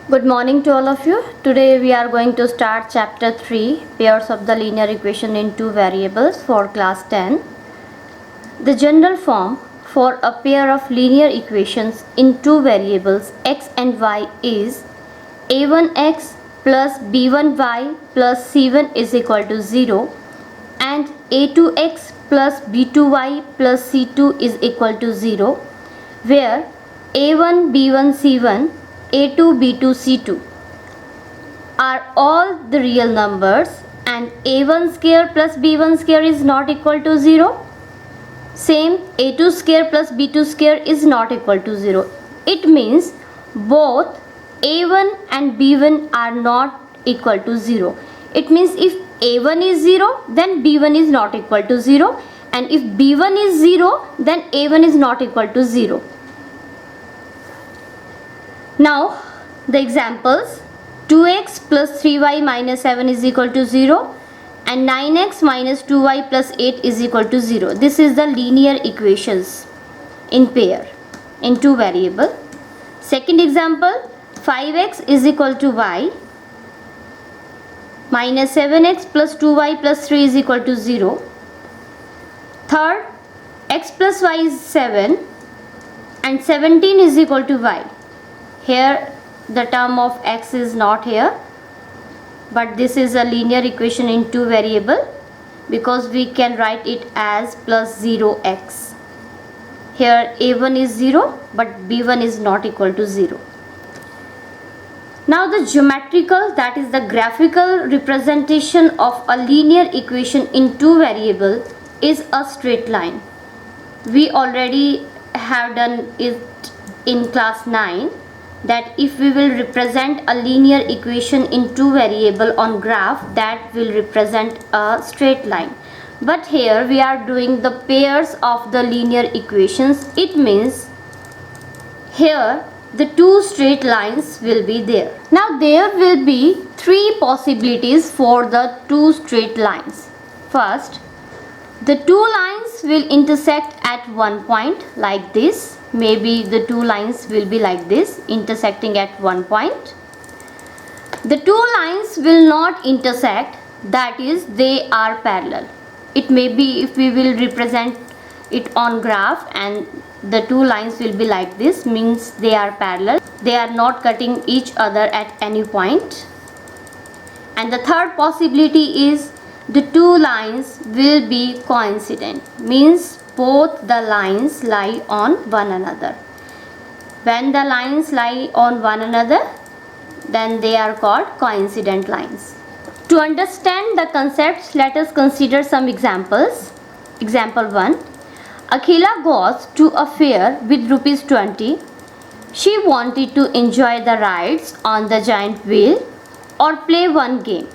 Good morning to all of you. Today we are going to start chapter 3, pairs of the linear equation in two variables for class 10. The general form for a pair of linear equations in two variables x and y is a1x plus b1y plus c1 is equal to 0 and a2x plus b2y plus c2 is equal to 0, where a1, b1, c1, a2, b2, c2 are all the real numbers and a1 square plus b1 square is not equal to 0. Same, a2 square plus b2 square is not equal to 0. It means both a1 and b1 are not equal to 0. It means if a1 is 0, then b1 is not equal to 0, and if b1 is 0, then a1 is not equal to 0. Now the examples: 2x plus 3y minus 7 is equal to 0 and 9x minus 2y plus 8 is equal to 0. This is the linear equations in pair in two variable. Second example, 5x is equal to y minus 7x plus 2y plus 3 is equal to 0. Third, x plus y is 7 and 17 is equal to y. Here the term of x is not here, but this is a linear equation in two variable because we can write it as plus 0x. Here a1 is 0 but b1 is not equal to 0. Now the geometrical, that is the graphical representation of a linear equation in two variable is a straight line. We already have done it in class 9. That if we will represent a linear equation in two variable on graph, that will represent a straight line. But here we are doing the pairs of the linear equations. It means here the two straight lines will be there. Now there will be three possibilities for the two straight lines. First, the two lines will intersect at one point like this. Maybe the two lines will be like this, intersecting at one point. The two lines will not intersect, that is they are parallel. It may be if we will represent it on graph and the two lines will be like this, means they are parallel. They are not cutting each other at any point. And the third possibility is the two lines will be coincident, means both the lines lie on one another. When the lines lie on one another, then they are called coincident lines. To understand the concepts, let us consider some examples. Example 1. Akhila goes to a fair with rupees 20. She wanted to enjoy the rides on the giant wheel or play one game.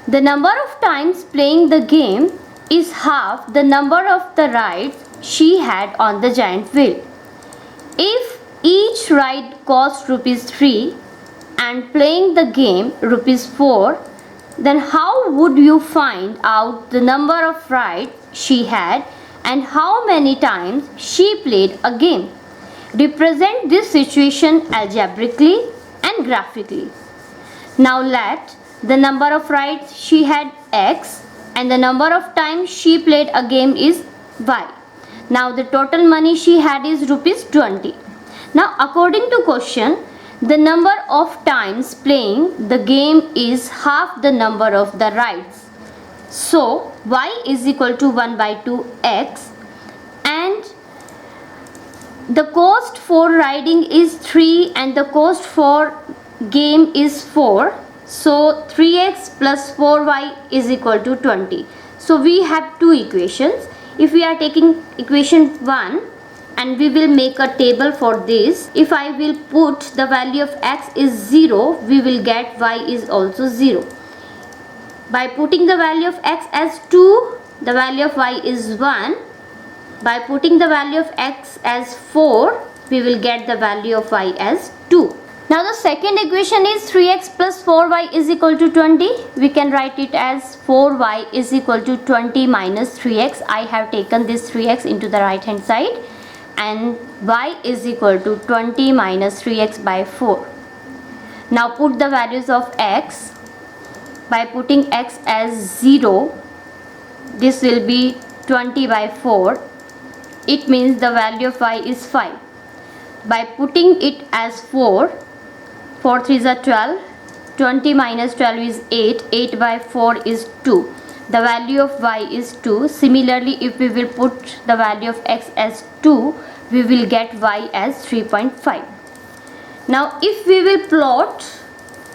The number of times playing the game is half the number of the rides she had on the giant wheel. If each ride cost rupees 3 and playing the game rupees 4, then how would you find out the number of rides she had and how many times she played a game? Represent this situation algebraically and graphically. Now let the number of rides she had x and the number of times she played a game is y. Now the total money she had is rupees 20. Now according to question, the number of times playing the game is half the number of the rides. So y is equal to 1 by 2x and the cost for riding is 3 and the cost for game is 4. So 3x plus 4y is equal to 20. So we have two equations. If we are taking equation 1 and we will make a table for this, if I will put the value of x is 0, we will get y is also 0. By putting the value of x as 2, the value of y is 1. By putting the value of x as 4, we will get the value of y as 2. Now the second equation is 3x plus 4y is equal to 20. We can write it as 4y is equal to 20 minus 3x. I have taken this 3x into the right hand side and y is equal to 20 minus 3x by 4. Now put the values of x. By putting x as 0, this will be 20 by 4. It means the value of y is 5. By putting it as 4, 4 3s are 12, 20 minus 12 is 8, 8 by 4 is 2. The value of y is 2. Similarly, if we will put the value of x as 2, we will get y as 3.5. Now if we will plot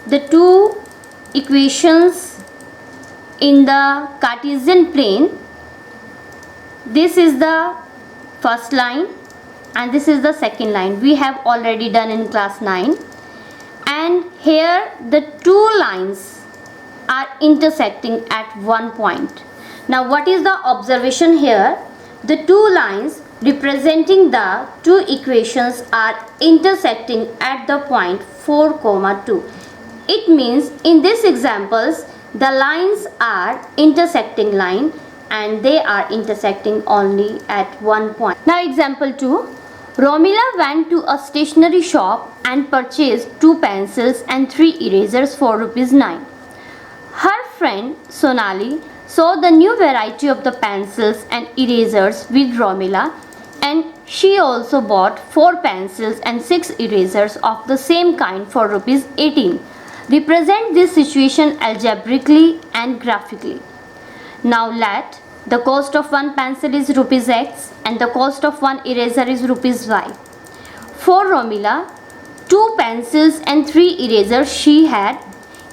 the two equations in the Cartesian plane, this is the first line and this is the second line. We have already done in class 9, and here the two lines are intersecting at one point. Now what is the observation here? The two lines representing the two equations are intersecting at the point 4, 2. It means in these examples the lines are intersecting line and they are intersecting only at one point. Now example 2. Romila went to a stationery shop and purchased 2 pencils and 3 erasers for ₹9. Her friend Sonali saw the new variety of the pencils and erasers with Romila, and she also bought 4 pencils and 6 erasers of the same kind for ₹18. Represent this situation algebraically and graphically. Now let the cost of one pencil is ₹x and the cost of one eraser is ₹y. For Romila, 2 pencils and 3 erasers she had.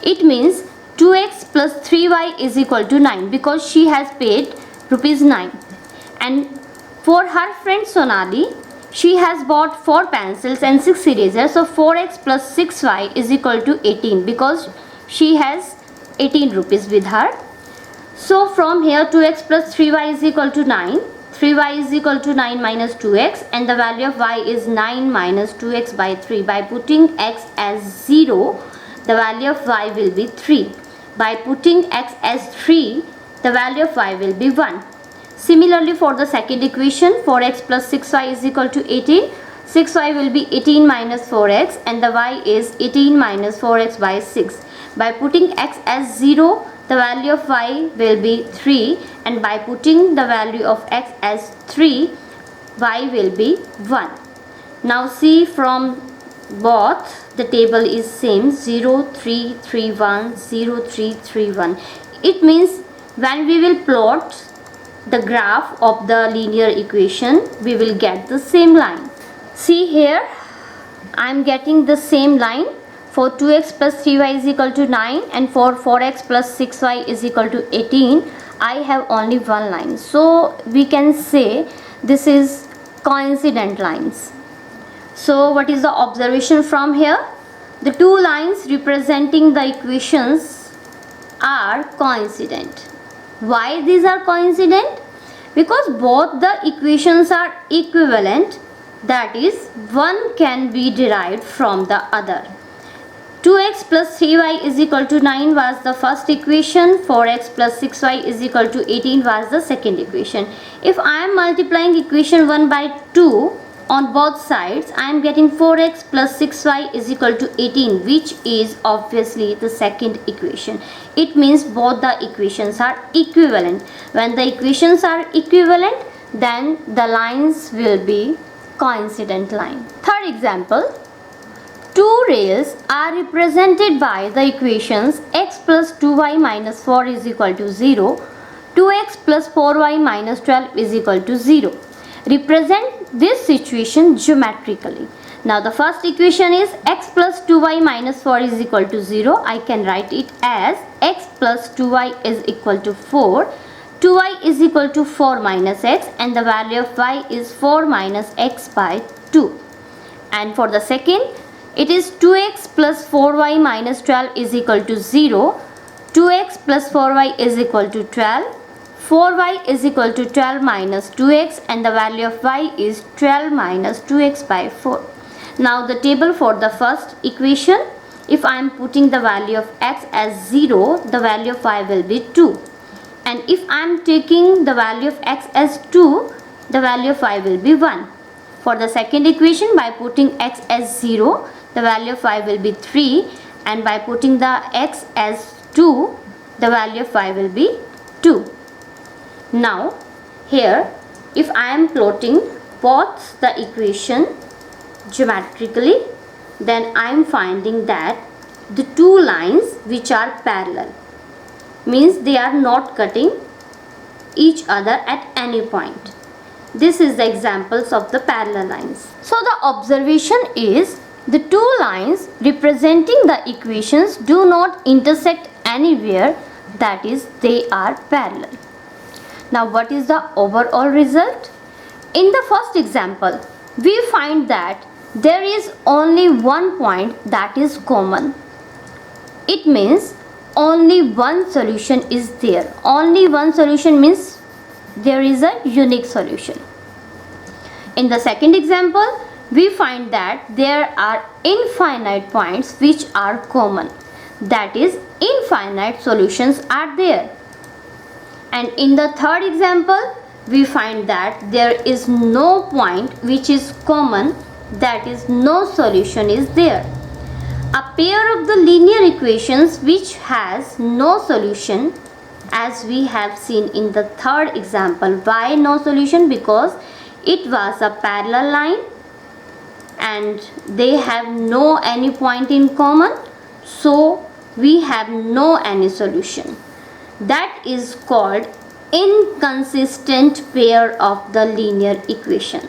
It means 2x plus 3y is equal to 9 because she has paid ₹9. And for her friend Sonali, she has bought 4 pencils and 6 erasers, so 4x plus 6y is equal to 18 because she has 18 rupees with her. So from here 2x plus 3y is equal to 9, 3y is equal to 9 minus 2x, and the value of y is 9 minus 2x by 3. By putting x as 0, the value of y will be 3. By putting x as 3, the value of y will be 1. Similarly for the second equation, 4x plus 6y is equal to 18. 6y will be 18 minus 4x and the y is 18 minus 4x by 6. By putting x as 0, the value of y will be 3, and by putting the value of x as 3, y will be 1. Now see, from both the table is same, 0 3 3 1 0 3 3 1. It means when we will plot the graph of the linear equation, we will get the same line. See here, I am getting the same line. For 2x plus 3y is equal to 9 and for 4x plus 6y is equal to 18, I have only one line. So we can say this is coincident lines. So what is the observation from here? The two lines representing the equations are coincident. Why these are coincident? Because both the equations are equivalent, that is, one can be derived from the other. 2x plus 3y is equal to 9 was the first equation, 4x plus 6y is equal to 18 was the second equation. If I am multiplying equation 1 by 2 on both sides, I am getting 4x plus 6y is equal to 18, which is obviously the second equation. It means both the equations are equivalent. When the equations are equivalent, then the lines will be coincident line. Third example. Two rails are represented by the equations x plus 2y minus 4 is equal to 0, 2x plus 4y minus 12 is equal to 0. Represent this situation geometrically. Now the first equation is x plus 2y minus 4 is equal to 0. I can write it as x plus 2y is equal to 4. 2y is equal to 4 minus x and the value of y is 4 minus x by 2. And for the second, it is 2x plus 4y minus 12 is equal to 0. 2x plus 4y is equal to 12. 4y is equal to 12 minus 2x and the value of y is 12 minus 2x by 4. Now the table for the first equation, if I am putting the value of x as 0, the value of y will be 2. And if I am taking the value of x as 2, the value of y will be 1. For the second equation, by putting x as 0, the value of y will be 3, and by putting the x as 2, the value of y will be 2. Now here if I am plotting both the equation geometrically, then I am finding that the two lines which are parallel means they are not cutting each other at any point. This is the examples of the parallel lines. So the observation is the two lines representing the equations do not intersect anywhere, that is they are parallel. Now what is the overall result? In the first example, we find that there is only one point that is common. It means only one solution is there. Only one solution means there is a unique solution. In the second example, we find that there are infinite points which are common. That is, infinite solutions are there. And in the third example, we find that there is no point which is common, that is, no solution is there. A pair of the linear equations which has no solution, as we have seen in the third example. Why no solution? Because it was a parallel line and they have no any point in common, so we have no any solution. That is called inconsistent pair of the linear equation.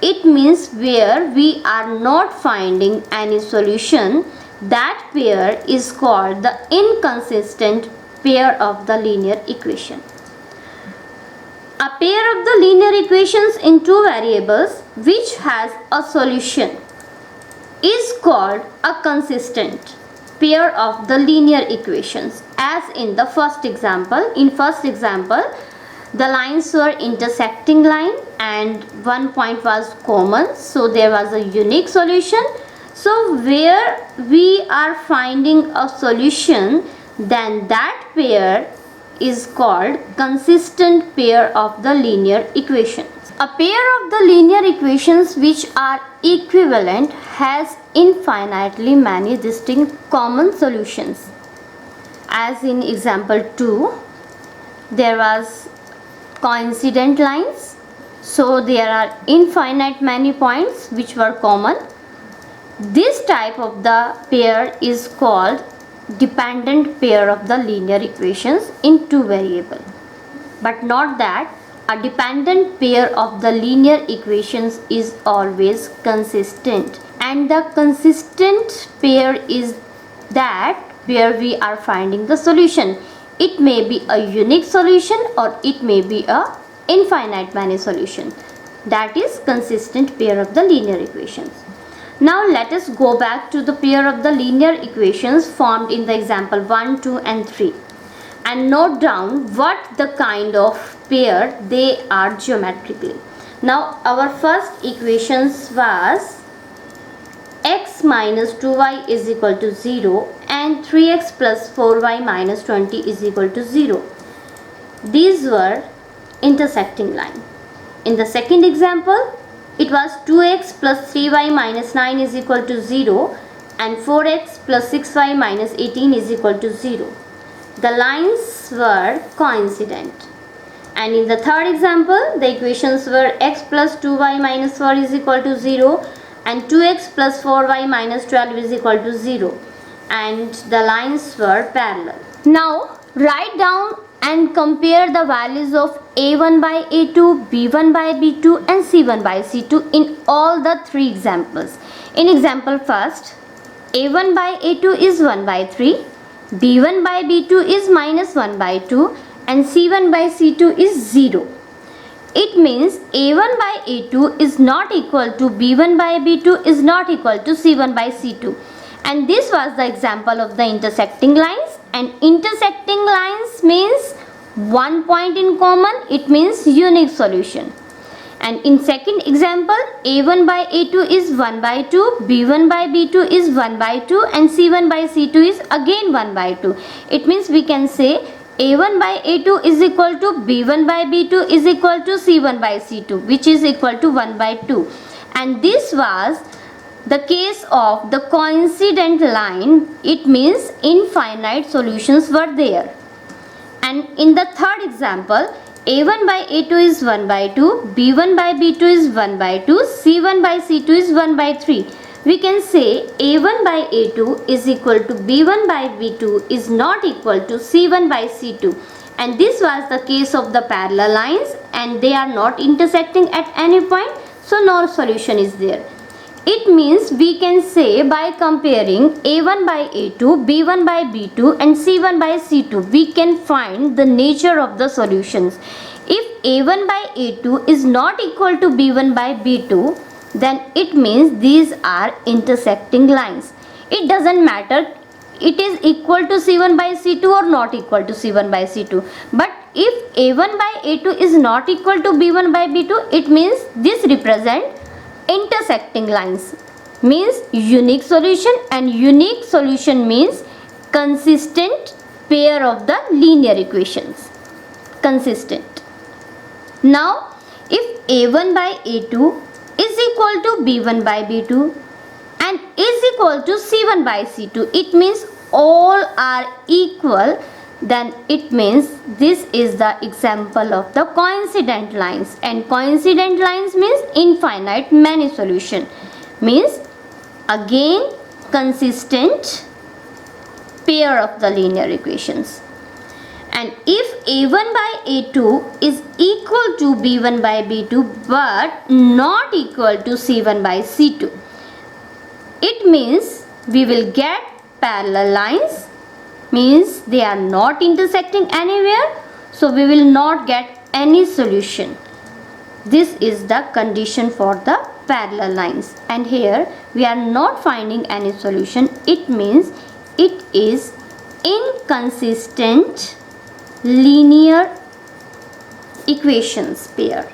It means where we are not finding any solution, that pair is called the inconsistent pair of the linear equation. A pair of the linear equations in two variables which has a solution is called a consistent pair of the linear equations. As in the first example, the lines were intersecting line and one point was common, so there was a unique solution. So where we are finding a solution, then that pair is called consistent pair of the linear equations. A pair of the linear equations which are equivalent has infinitely many distinct common solutions. As in example 2, there was coincident lines, so there are infinite many points which were common. This type of the pair is called dependent pair of the linear equations in two variables. But not that a dependent pair of the linear equations is always consistent, and the consistent pair is that where we are finding the solution. It may be a unique solution or it may be a infinite many solution. That is consistent pair of the linear equations. Now let us go back to the pair of the linear equations formed in the example 1, 2 and 3 and note down what the kind of pair they are geometrically. Now our first equations was x minus 2y is equal to 0 and 3x plus 4y minus 20 is equal to 0. These were intersecting line. In the second example, it was 2x plus 3y minus 9 is equal to 0 and 4x plus 6y minus 18 is equal to 0. The lines were coincident. And in the third example, the equations were x plus 2y minus 4 is equal to 0 and 2x plus 4y minus 12 is equal to 0. And the lines were parallel. Now write down and compare the values of a1 by a2, b1 by b2 and c1 by c2 in all the three examples. In example first, a1 by a2 is 1 by 3, b1 by b2 is minus 1 by 2 and c1 by c2 is 0. It means a1 by a2 is not equal to b1 by b2 is not equal to c1 by c2. And this was the example of the intersecting lines, and intersecting lines means one point in common, it means unique solution. And in second example, a1 by a2 is 1 by 2, b1 by b2 is 1 by 2 and c1 by c2 is again 1 by 2. It means we can say a1 by a2 is equal to b1 by b2 is equal to c1 by c2, which is equal to 1 by 2. And this was the case of the coincident line, it means infinite solutions were there. And in the third example, a1 by a2 is 1 by 2, b1 by b2 is 1 by 2, c1 by c2 is 1 by 3. We can say a1 by a2 is equal to b1 by b2 is not equal to c1 by c2. And this was the case of the parallel lines, and they are not intersecting at any point, so no solution is there. It means we can say by comparing a1 by a2, b1 by b2 and c1 by c2, we can find the nature of the solutions. If a1 by a2 is not equal to b1 by b2, then it means these are intersecting lines. It doesn't matter it is equal to c1 by c2 or not equal to c1 by c2. But if a1 by a2 is not equal to b1 by b2, it means this represent intersecting lines, means unique solution, and unique solution means consistent pair of the linear equations. Consistent. Now, if a1 by a2 is equal to b1 by b2 and is equal to c1 by c2, it means all are equal, then it means this is the example of the coincident lines, and coincident lines means infinite many solution, means again consistent pair of the linear equations. And if a1 by a2 is equal to b1 by b2 but not equal to c1 by c2, it means we will get parallel lines, means they are not intersecting anywhere, so we will not get any solution. This is the condition for the parallel lines, and here we are not finding any solution. It means it is inconsistent linear equations pair.